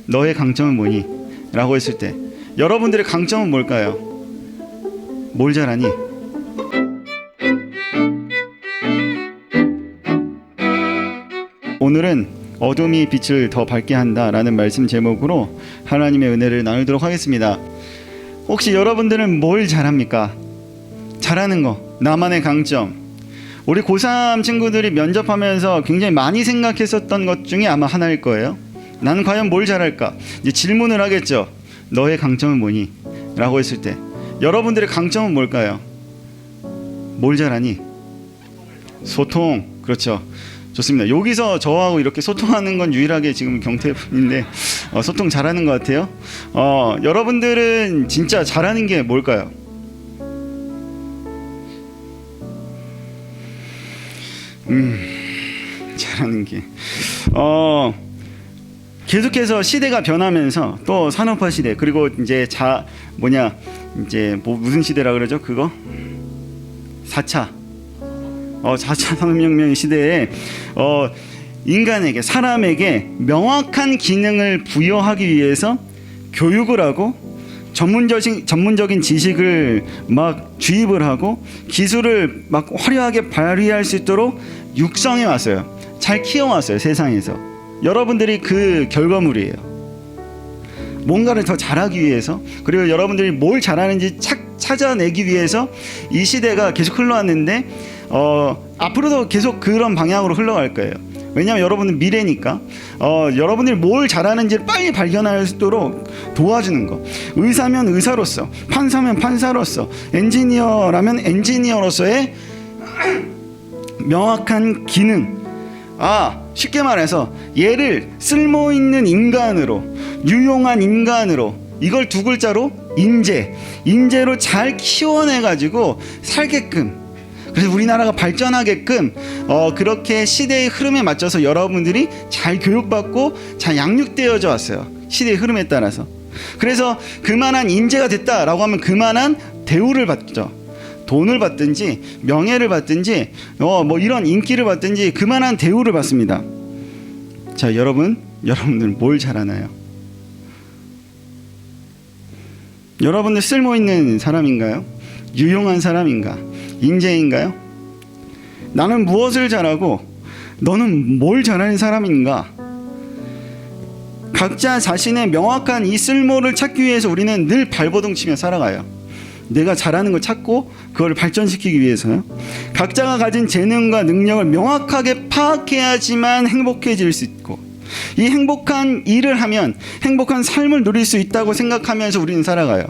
너의 강점은 뭐니? 라고 했을 때 여러분들의 강점은 뭘까요? 뭘 잘하니? 오늘은 어둠이 빛을 더 밝게 한다라는 말씀 제목으로 하나님의 은혜를 나누도록 하겠습니다. 혹시 여러분들은 뭘 잘합니까? 잘하는 거, 나만의 강점. 우리 고3 친구들이 면접하면서 굉장히 많이 생각했었던 것 중에 아마 하나일 거예요. 나는 과연 뭘 잘할까? 이제 질문을 하겠죠. 너의 강점은 뭐니? 라고 했을 때 여러분들의 강점은 뭘까요? 뭘 잘하니? 소통. 그렇죠. 좋습니다. 여기서 저하고 이렇게 소통하는 건 유일하게 지금 경태분인데 소통 잘하는 것 같아요. 여러분들은 진짜 잘하는 게 뭘까요? 잘하는 게 계속해서 시대가 변하면서 또 산업화 시대, 그리고 이제 이제 무슨 시대라 그러죠? 그거 4차 산업혁명 시대에 인간에게, 사람에게 명확한 기능을 부여하기 위해서 교육을 하고 전문적인 지식을 막 주입을 하고 기술을 막 화려하게 발휘할 수 있도록 육성해 왔어요. 잘 키워왔어요. 세상에서. 여러분들이 그 결과물이에요. 뭔가를 더 잘하기 위해서, 그리고 여러분들이 뭘 잘하는지 찾아내기 위해서 이 시대가 계속 흘러왔는데 앞으로도 계속 그런 방향으로 흘러갈 거예요. 왜냐하면 여러분은 미래니까. 여러분들이 뭘 잘하는지를 빨리 발견할 수 있도록 도와주는 거. 의사면 의사로서, 판사면 판사로서, 엔지니어라면 엔지니어로서의 명확한 기능. 쉽게 말해서 얘를 쓸모있는 인간으로, 유용한 인간으로, 이걸 두 글자로 인재로 잘 키워내가지고 살게끔, 그래서 우리나라가 발전하게끔 그렇게 시대의 흐름에 맞춰서 여러분들이 잘 교육받고 잘 양육되어져 왔어요. 시대의 흐름에 따라서. 그래서 그만한 인재가 됐다라고 하면 그만한 대우를 받죠. 돈을 받든지 명예를 받든지 이런 인기를 받든지 그만한 대우를 받습니다. 자, 여러분들 뭘 잘하나요? 여러분들 쓸모있는 사람인가요? 유용한 사람인가? 인재인가요? 나는 무엇을 잘하고 너는 뭘 잘하는 사람인가? 각자 자신의 명확한 이 쓸모를 찾기 위해서 우리는 늘 발버둥치며 살아가요. 내가 잘하는 걸 찾고 그걸 발전시키기 위해서요. 각자가 가진 재능과 능력을 명확하게 파악해야지만 행복해질 수 있고, 이 행복한 일을 하면 행복한 삶을 누릴 수 있다고 생각하면서 우리는 살아가요.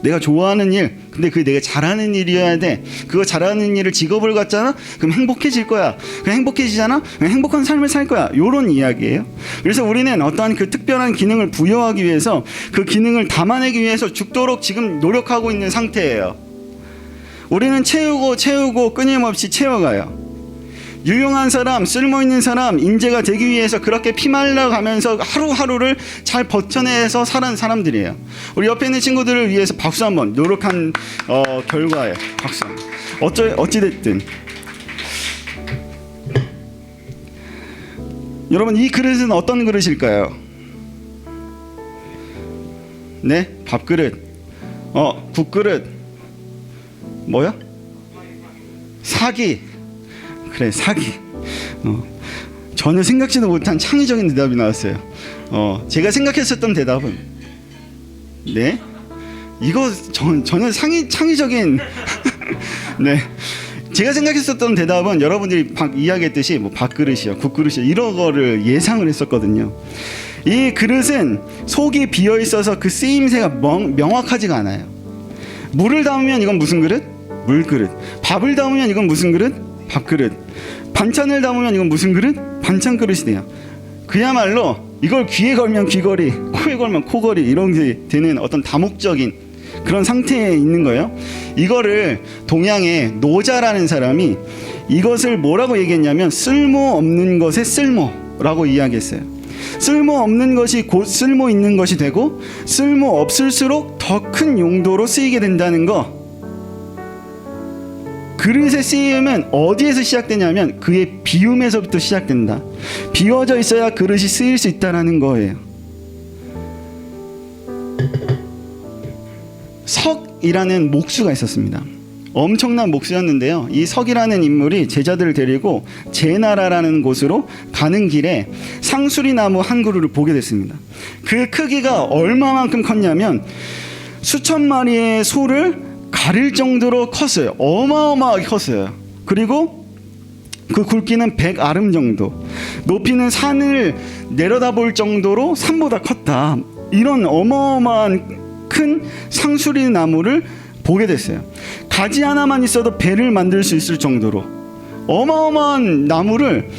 내가 좋아하는 일, 근데 그게 내가 잘하는 일이어야 돼. 그거 잘하는 일을 직업을 갖잖아? 그럼 행복해질 거야. 그럼 행복해지잖아? 그럼 행복한 삶을 살 거야. 요런 이야기예요. 그래서 우리는 어떠한 그 특별한 기능을 부여하기 위해서, 그 기능을 담아내기 위해서 죽도록 지금 노력하고 있는 상태예요. 우리는 채우고 끊임없이 채워가요. 유용한 사람, 쓸모있는 사람, 인재가 되기 위해서 그렇게 피말라가면서 하루하루를 잘 버텨내서 살아는 사람들이에요. 우리 옆에 있는 친구들을 위해서 박수 한번. 노력한 결과예요. 박수. 어찌됐든 여러분, 이 그릇은 어떤 그릇일까요? 네? 밥그릇, 국그릇, 뭐야? 사기. 그래, 사기. 전혀 생각지도 못한 창의적인 대답이 나왔어요. 제가 생각했었던 대답은, 네, 이거 전혀 창의적인 네, 제가 생각했었던 대답은 여러분들이 이야기했듯이 밥그릇이요, 국그릇이요, 이런 거를 예상을 했었거든요. 이 그릇은 속이 비어 있어서 그 쓰임새가 명확하지가 않아요. 물을 담으면 이건 무슨 그릇? 물그릇. 밥을 담으면 이건 무슨 그릇? 밥그릇. 반찬을 담으면 이건 무슨 그릇? 반찬 그릇이 돼요. 그야말로 이걸 귀에 걸면 귀걸이, 코에 걸면 코걸이, 이런 게 되는 어떤 다목적인 그런 상태에 있는 거예요. 이거를 동양의 노자라는 사람이 이것을 뭐라고 얘기했냐면 쓸모없는 것의 쓸모라고 이야기했어요. 쓸모없는 것이 곧 쓸모 있는 것이 되고, 쓸모 없을수록 더 큰 용도로 쓰이게 된다는 거, 그릇의 쓰임은 어디에서 시작되냐면 그의 비움에서부터 시작된다. 비워져 있어야 그릇이 쓰일 수 있다는 거예요. 석이라는 목수가 있었습니다. 엄청난 목수였는데요. 이 석이라는 인물이 제자들을 데리고 제나라라는 곳으로 가는 길에 상수리 나무 한 그루를 보게 됐습니다. 그 크기가 얼마만큼 컸냐면 수천 마리의 소를 가릴 정도로 컸어요. 어마어마하게 컸어요. 그리고 그 굵기는 100아름 정도, 높이는 산을 내려다볼 정도로 산보다 컸다. 이런 어마어마한 큰 상수리 나무를 보게 됐어요. 가지 하나만 있어도 배를 만들 수 있을 정도로 어마어마한 나무를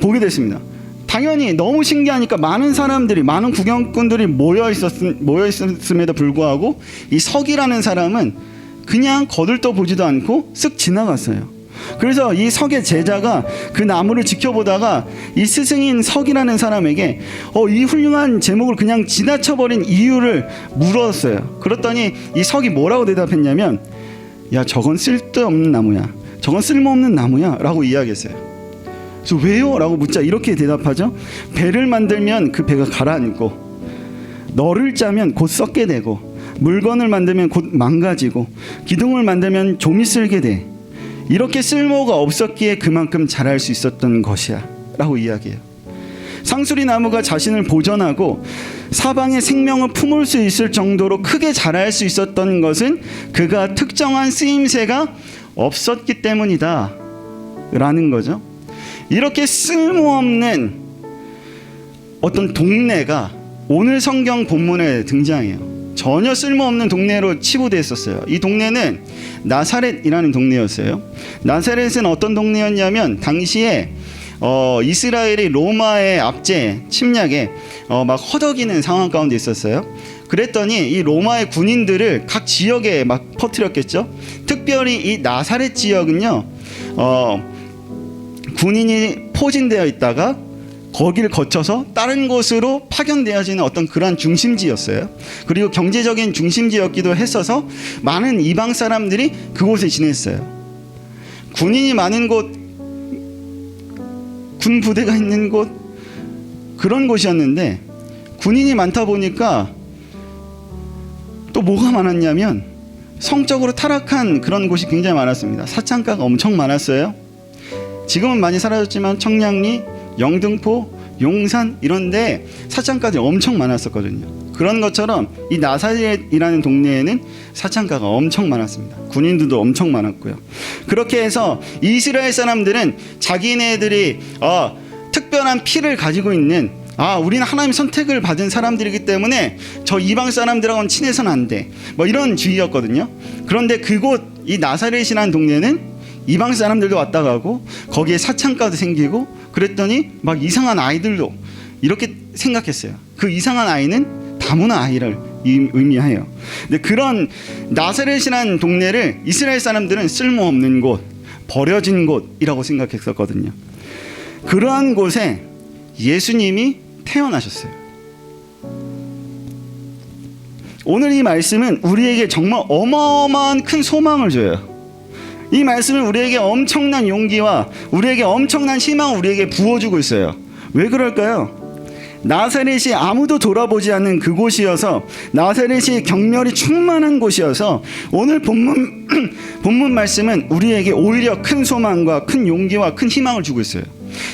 보게 됐습니다. 당연히 너무 신기하니까 많은 사람들이, 많은 구경꾼들이 모여 있었음에도 불구하고 이 석이라는 사람은 그냥 거들떠 보지도 않고 쓱 지나갔어요. 그래서 이 석의 제자가 그 나무를 지켜보다가 이 스승인 석이라는 사람에게 이 훌륭한 제목을 그냥 지나쳐버린 이유를 물었어요. 그랬더니 이 석이 뭐라고 대답했냐면, 야, 저건 쓸데없는 나무야, 저건 쓸모없는 나무야 라고 이야기했어요. 그래서 왜요? 라고 묻자 이렇게 대답하죠. 배를 만들면 그 배가 가라앉고, 너를 짜면 곧 썩게 되고, 물건을 만들면 곧 망가지고, 기둥을 만들면 좀이 쓸게 돼. 이렇게 쓸모가 없었기에 그만큼 자랄 수 있었던 것이야 라고 이야기해요. 상수리 나무가 자신을 보존하고 사방의 생명을 품을 수 있을 정도로 크게 자랄 수 있었던 것은 그가 특정한 쓰임새가 없었기 때문이다 라는 거죠. 이렇게 쓸모없는 어떤 동네가 오늘 성경 본문에 등장해요. 전혀 쓸모없는 동네로 치부됐었어요. 이 동네는 나사렛이라는 동네였어요. 나사렛은 어떤 동네였냐면 당시에 이스라엘이 로마의 압제 침략에 막 허덕이는 상황 가운데 있었어요. 그랬더니 이 로마의 군인들을 각 지역에 막 퍼뜨렸겠죠. 특별히 이 나사렛 지역은요, 군인이 포진되어 있다가 거기를 거쳐서 다른 곳으로 파견되어지는 어떤 그러한 중심지였어요. 그리고 경제적인 중심지였기도 했어서 많은 이방 사람들이 그곳에 지냈어요. 군인이 많은 곳, 군 부대가 있는 곳, 그런 곳이었는데 군인이 많다 보니까 또 뭐가 많았냐면 성적으로 타락한 그런 곳이 굉장히 많았습니다. 사창가가 엄청 많았어요. 지금은 많이 사라졌지만 청량리, 영등포, 용산 이런데 사창가들이 엄청 많았었거든요. 그런 것처럼 이 나사렛이라는 동네에는 사창가가 엄청 많았습니다. 군인들도 엄청 많았고요. 그렇게 해서 이스라엘 사람들은 자기네들이 특별한 피를 가지고 있는, 우리는 하나님 선택을 받은 사람들이기 때문에 저 이방 사람들하고는 친해서는 안 돼, 뭐 이런 주의였거든요. 그런데 그곳 이 나사렛이라는 동네는 이방 사람들도 왔다 가고 거기에 사창가도 생기고 그랬더니 막 이상한 아이들도 이렇게 생각했어요. 그 이상한 아이는 다문화 아이를 의미해요. 근데 그런 나사렛이라는 동네를 이스라엘 사람들은 쓸모없는 곳, 버려진 곳이라고 생각했었거든요. 그러한 곳에 예수님이 태어나셨어요. 오늘 이 말씀은 우리에게 정말 어마어마한 큰 소망을 줘요. 이 말씀은 우리에게 엄청난 용기와 우리에게 엄청난 희망을 우리에게 부어주고 있어요. 왜 그럴까요? 나사렛이 아무도 돌아보지 않는 그곳이어서, 나사렛이 경멸이 충만한 곳이어서 오늘 본문 말씀은 우리에게 오히려 큰 소망과 큰 용기와 큰 희망을 주고 있어요.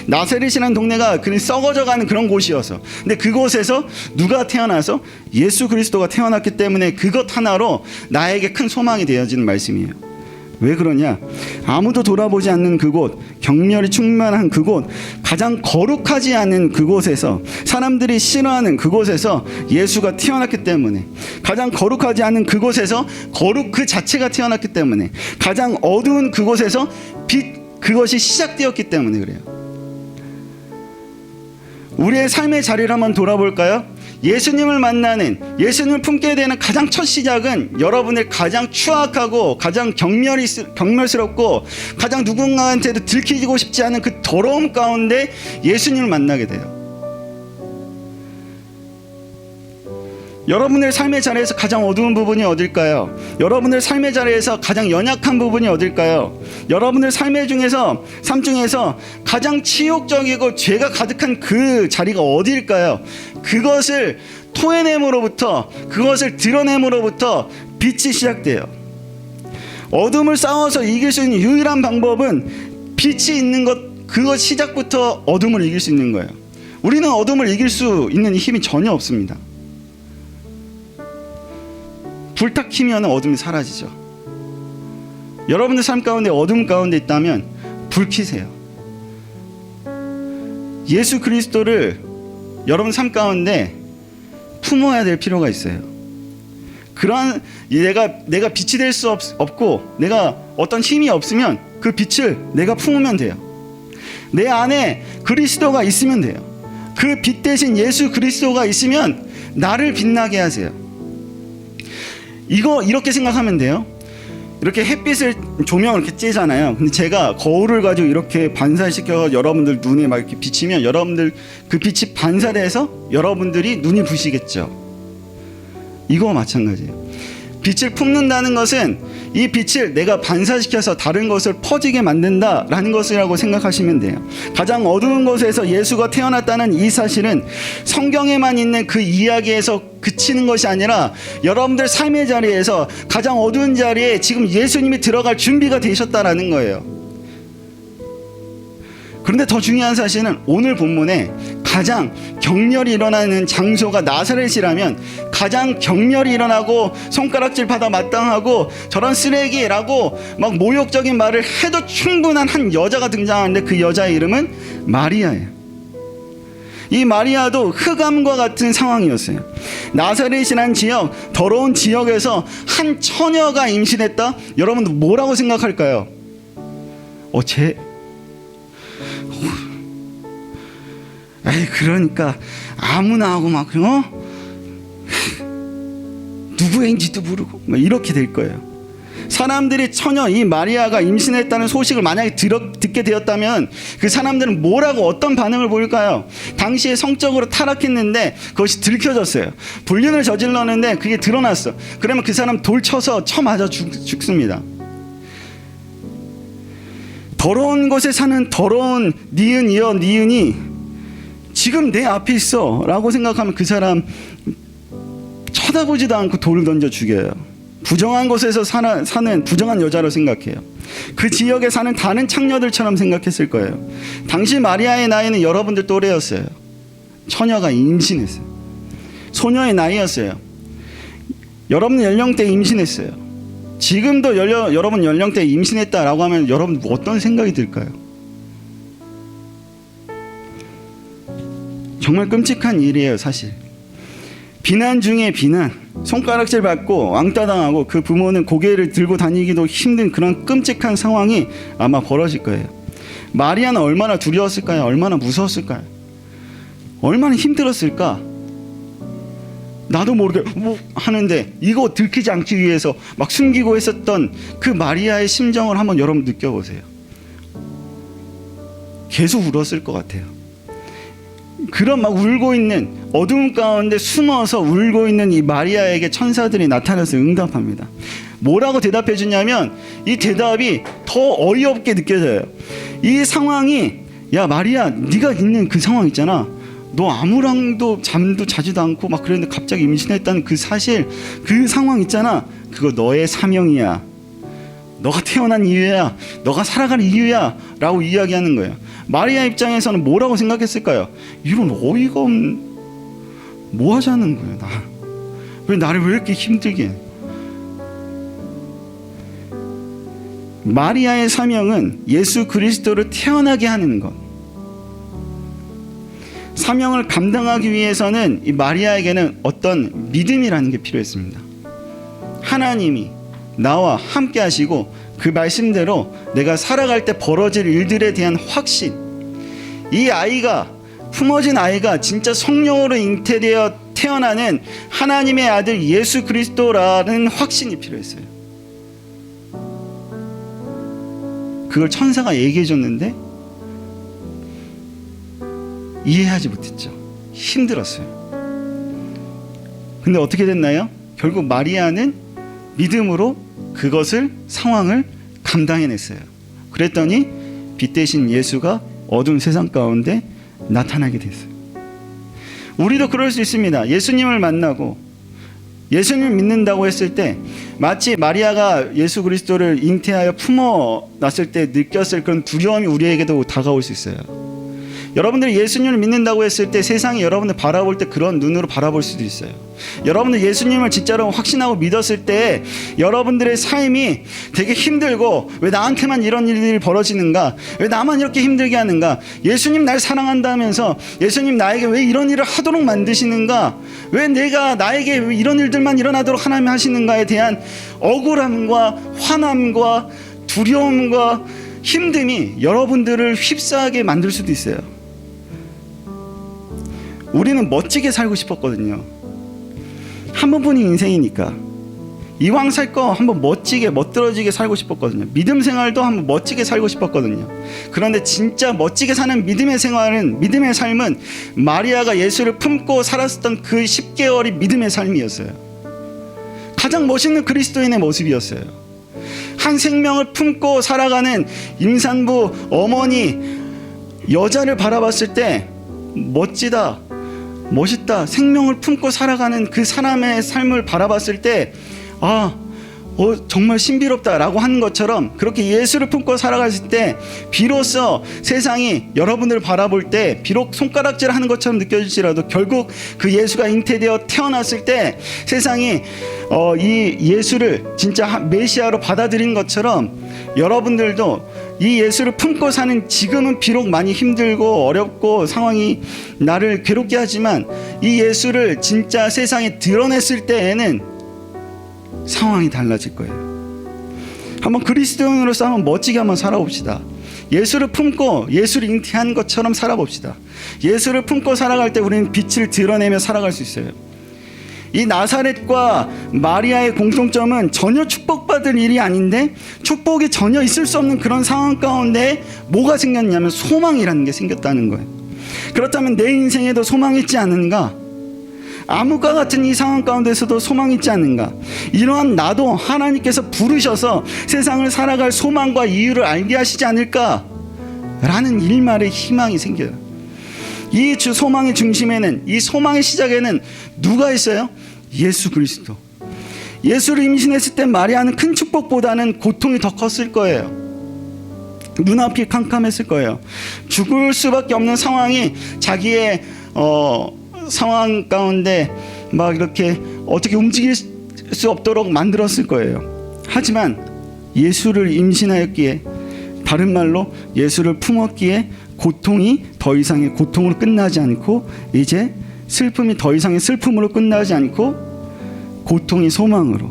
나사렛이라는 동네가 그냥 썩어져가는 그런 곳이어서, 근데 그곳에서 누가 태어나서 예수 그리스도가 태어났기 때문에 그것 하나로 나에게 큰 소망이 되어지는 말씀이에요. 왜 그러냐? 아무도 돌아보지 않는 그곳, 경멸이 충만한 그곳, 가장 거룩하지 않은 그곳에서, 사람들이 싫어하는 그곳에서 예수가 태어났기 때문에, 가장 거룩하지 않은 그곳에서 거룩 그 자체가 태어났기 때문에, 가장 어두운 그곳에서 빛 그것이 시작되었기 때문에 그래요. 우리의 삶의 자리를 한번 돌아볼까요? 예수님을 만나는, 예수님을 품게 되는 가장 첫 시작은 여러분의 가장 추악하고 가장 경멸스럽고 가장 누군가한테도 들키고 싶지 않은 그 더러움 가운데 예수님을 만나게 돼요. 여러분의 삶의 자리에서 가장 어두운 부분이 어딜까요? 여러분의 삶의 자리에서 가장 연약한 부분이 어딜까요? 여러분의 삶 중에서 가장 치욕적이고 죄가 가득한 그 자리가 어디일까요? 그것을 토해냄으로부터, 그것을 드러냄으로부터 빛이 시작돼요. 어둠을 싸워서 이길 수 있는 유일한 방법은 빛이 있는 것, 그것 시작부터 어둠을 이길 수 있는 거예요. 우리는 어둠을 이길 수 있는 힘이 전혀 없습니다. 불 딱 켜면 어둠이 사라지죠. 여러분들 삶 가운데 어둠 가운데 있다면 불 켜세요. 예수 그리스도를 여러분 삶 가운데 품어야 될 필요가 있어요. 그러한 내가 빛이 될 수 없고 내가 어떤 힘이 없으면 그 빛을 내가 품으면 돼요. 내 안에 그리스도가 있으면 돼요. 그 빛 대신 예수 그리스도가 있으면 나를 빛나게 하세요. 이렇게 생각하면 돼요. 이렇게 햇빛을 조명을 이렇게 쬐잖아요. 근데 제가 거울을 가지고 이렇게 반사시켜 여러분들 눈에 막 이렇게 비치면 여러분들 그 빛이 반사돼서 여러분들이 눈이 부시겠죠. 이거와 마찬가지예요. 빛을 품는다는 것은 이 빛을 내가 반사시켜서 다른 것을 퍼지게 만든다라는 것이라고 생각하시면 돼요. 가장 어두운 곳에서 예수가 태어났다는 이 사실은 성경에만 있는 그 이야기에서 그치는 것이 아니라 여러분들 삶의 자리에서 가장 어두운 자리에 지금 예수님이 들어갈 준비가 되셨다라는 거예요. 그런데 더 중요한 사실은 오늘 본문에 가장 격렬히 일어나는 장소가 나사렛이라면 가장 격렬히 일어나고 손가락질 받아 마땅하고 저런 쓰레기라고 막 모욕적인 말을 해도 충분한 한 여자가 등장하는데 그 여자의 이름은 마리아예요. 이 마리아도 흑암과 같은 상황이었어요. 나사렛이라는 지역, 더러운 지역에서 한 처녀가 임신했다? 여러분들 뭐라고 생각할까요? 그러니까 아무나 하고 막 누구인지도 모르고 막 이렇게 될 거예요. 사람들이 처녀 이 마리아가 임신했다는 소식을 만약에 듣게 되었다면 그 사람들은 뭐라고 어떤 반응을 보일까요? 당시에 성적으로 타락했는데 그것이 들켜졌어요. 불륜을 저질렀는데 그게 드러났어. 그러면 그 사람 돌 쳐서 쳐맞아 죽습니다. 더러운 곳에 사는 더러운 니은이 지금 내 앞에 있어 라고 생각하면 그 사람 쳐다보지도 않고 돌을 던져 죽여요. 부정한 곳에서 사는 부정한 여자로 생각해요. 그 지역에 사는 다른 창녀들처럼 생각했을 거예요. 당시 마리아의 나이는 여러분들 또래였어요. 처녀가 임신했어요. 소녀의 나이였어요. 여러분 연령대에 임신했어요. 지금도 여러분 연령대에 임신했다라고 하면 여러분 어떤 생각이 들까요? 정말 끔찍한 일이에요. 사실 비난 중에 비난, 손가락질 받고 왕따 당하고 그 부모는 고개를 들고 다니기도 힘든 그런 끔찍한 상황이 아마 벌어질 거예요. 마리아는 얼마나 두려웠을까요? 얼마나 무서웠을까요? 얼마나 힘들었을까? 나도 모르게 하는데 이거 들키지 않기 위해서 막 숨기고 했었던 그 마리아의 심정을 한번 여러분 느껴보세요. 계속 울었을 것 같아요. 그런 막 울고 있는 어두움 가운데 숨어서 울고 있는 이 마리아에게 천사들이 나타나서 응답합니다. 뭐라고 대답해 주냐면 이 대답이 더 어이없게 느껴져요. 이 상황이 야 마리아 네가 있는 그 상황 있잖아. 너 아무랑도 잠도 자지도 않고 막 그랬는데 갑자기 임신했다는 그 사실, 그 상황 있잖아. 그거 너의 사명이야. 너가 태어난 이유야. 너가 살아갈 이유야 라고 이야기하는 거예요. 마리아 입장에서는 뭐라고 생각했을까요? 이런 어이가 없는 뭐 하자는 거예요. 왜 나를 왜 이렇게 힘들게 해? 마리아의 사명은 예수 그리스도를 태어나게 하는 것. 사명을 감당하기 위해서는 이 마리아에게는 어떤 믿음이라는 게 필요했습니다. 하나님이 나와 함께 하시고 그 말씀대로 내가 살아갈 때 벌어질 일들에 대한 확신, 이 아이가 품어진 아이가 진짜 성령으로 잉태되어 태어나는 하나님의 아들 예수 그리스도라는 확신이 필요했어요. 그걸 천사가 얘기해 줬는데 이해하지 못했죠. 힘들었어요. 근데 어떻게 됐나요? 결국 마리아는 믿음으로 그것을 상황을 감당해냈어요. 그랬더니 빛 대신 예수가 어두운 세상 가운데 나타나게 됐어요. 우리도 그럴 수 있습니다. 예수님을 만나고 예수님을 믿는다고 했을 때 마치 마리아가 예수 그리스도를 잉태하여 품어놨을 때 느꼈을 그런 두려움이 우리에게도 다가올 수 있어요. 여러분들이 예수님을 믿는다고 했을 때 세상이 여러분들 바라볼 때 그런 눈으로 바라볼 수도 있어요. 여러분들 예수님을 진짜로 확신하고 믿었을 때 여러분들의 삶이 되게 힘들고 왜 나한테만 이런 일들이 벌어지는가, 왜 나만 이렇게 힘들게 하는가, 예수님 날 사랑한다면서 예수님 나에게 왜 이런 일을 하도록 만드시는가, 왜 나에게 왜 이런 일들만 일어나도록 하나님 하시는가에 대한 억울함과 화남과 두려움과 힘듦이 여러분들을 휩싸게 만들 수도 있어요. 우리는 멋지게 살고 싶었거든요. 한 번뿐인 인생이니까 이왕 살 거 한번 멋지게 멋들어지게 살고 싶었거든요. 믿음 생활도 한번 멋지게 살고 싶었거든요. 그런데 진짜 멋지게 사는 믿음의 생활은, 믿음의 삶은 마리아가 예수를 품고 살았었던 그 10개월이 믿음의 삶이었어요. 가장 멋있는 그리스도인의 모습이었어요. 한 생명을 품고 살아가는 임산부 어머니 여자를 바라봤을 때 멋지다, 멋있다, 생명을 품고 살아가는 그 사람의 삶을 바라봤을 때 정말 신비롭다라고 하는 것처럼, 그렇게 예수를 품고 살아갔을 때 비로소 세상이 여러분들을 바라볼 때 비록 손가락질하는 것처럼 느껴질지라도 결국 그 예수가 잉태되어 태어났을 때 세상이 이 예수를 진짜 메시아로 받아들인 것처럼 여러분들도 이 예수를 품고 사는 지금은 비록 많이 힘들고 어렵고 상황이 나를 괴롭게 하지만 이 예수를 진짜 세상에 드러냈을 때에는 상황이 달라질 거예요. 한번 그리스도인으로서 한번 멋지게 한번 살아봅시다. 예수를 품고 예수를 잉태한 것처럼 살아봅시다. 예수를 품고 살아갈 때 우리는 빛을 드러내며 살아갈 수 있어요. 이 나사렛과 마리아의 공통점은 전혀 축복받을 일이 아닌데 축복이 전혀 있을 수 없는 그런 상황 가운데 뭐가 생겼냐면 소망이라는 게 생겼다는 거예요. 그렇다면 내 인생에도 소망이 있지 않은가? 암흑과 같은 이 상황 가운데서도 소망이 있지 않는가? 이러한 나도 하나님께서 부르셔서 세상을 살아갈 소망과 이유를 알게 하시지 않을까? 라는 일말의 희망이 생겨요. 이 소망의 중심에는, 이 소망의 시작에는 누가 있어요? 예수 그리스도. 예수를 임신했을 때 마리아는 큰 축복보다는 고통이 더 컸을 거예요. 눈앞이 캄캄했을 거예요. 죽을 수밖에 없는 상황이 자기의 상황 가운데 막 이렇게 어떻게 움직일 수 없도록 만들었을 거예요. 하지만 예수를 임신하였기에, 다른 말로 예수를 품었기에 고통이 더 이상의 고통으로 끝나지 않고, 이제 슬픔이 더 이상의 슬픔으로 끝나지 않고 고통이 소망으로,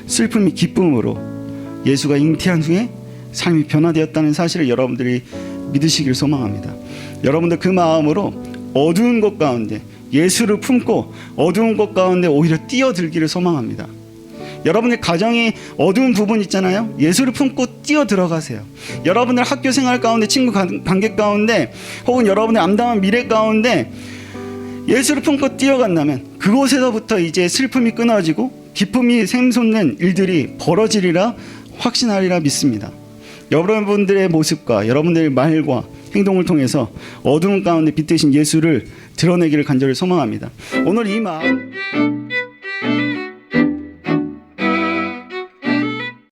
슬픔이 기쁨으로 예수가 잉태한 후에 삶이 변화되었다는 사실을 여러분들이 믿으시길 소망합니다. 여러분들 그 마음으로 어두운 곳 가운데 예수를 품고 어두운 곳 가운데 오히려 뛰어들기를 소망합니다. 여러분의 가정이 어두운 부분 있잖아요. 예수를 품고 뛰어 들어가세요. 여러분들 학교 생활 가운데, 친구 관계 가운데, 혹은 여러분의 암담한 미래 가운데 예수를 품고 뛰어간다면 그곳에서부터 이제 슬픔이 끊어지고 기쁨이 샘솟는 일들이 벌어지리라 확신하리라 믿습니다. 여러분들의 모습과 여러분들의 말과 행동을 통해서 어두운 가운데 빛 대신 예수를 드러내기를 간절히 소망합니다. 오늘 이 마음